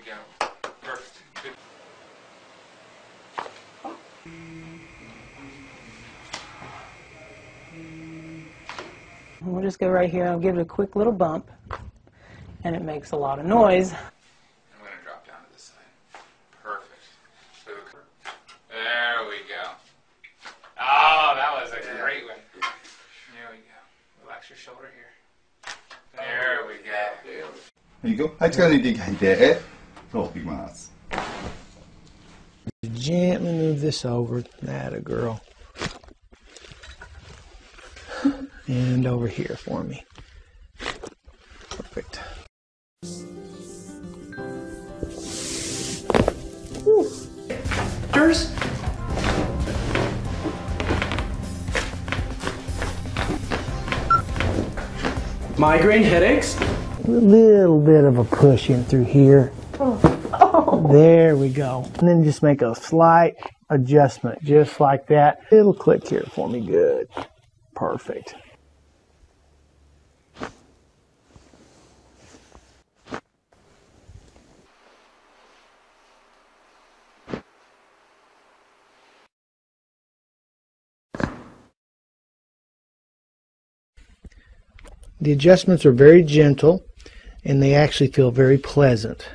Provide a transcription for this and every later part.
go. Perfect. Good. We'll just go right here. I'll give it a quick little bump, and it makes a lot of noise. I'm going to drop down to this side. Perfect. There we go. Oh, that was a great one. There we go. Relax your shoulder here. There we go. There you go. はい、力抜いていただいて、そう、いきます。Gently move this over. That a girl. And over here for me. Perfect. Woo. Cheers. Migraine headaches? A little bit of a push in through here. There we go. And then just make a slight adjustment, just like that. It'll click here for me. Good. Perfect. The adjustments are very gentle, and they actually feel very pleasant.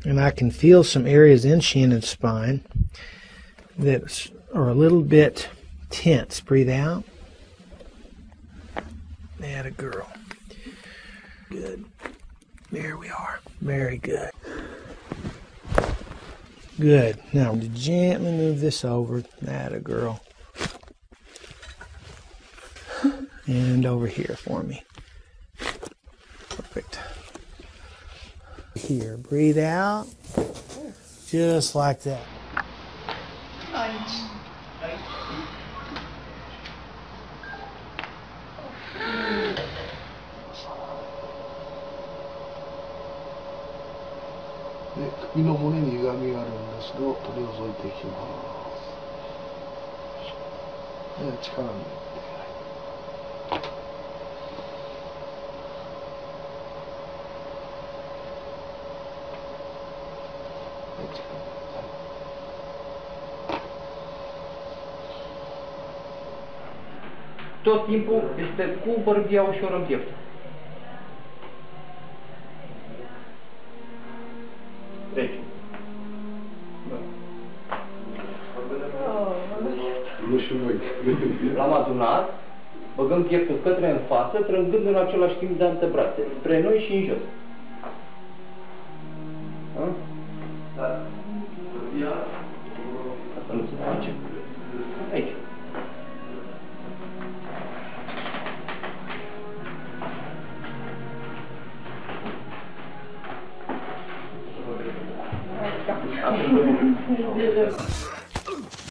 And I can feel some areas in shin and spine that are a little bit tense. Breathe out. That a girl. Good. There we are. Very good. Good. Now gently move this over. That a girl. And over here for me. Perfect. Here, breathe out. Just like that. Tot timpul este cu bărbia ușor în piept. Deci. L-am adunat, băgăm pieptul către în față, trângând în același timp de antebrațe, spre noi și în jos.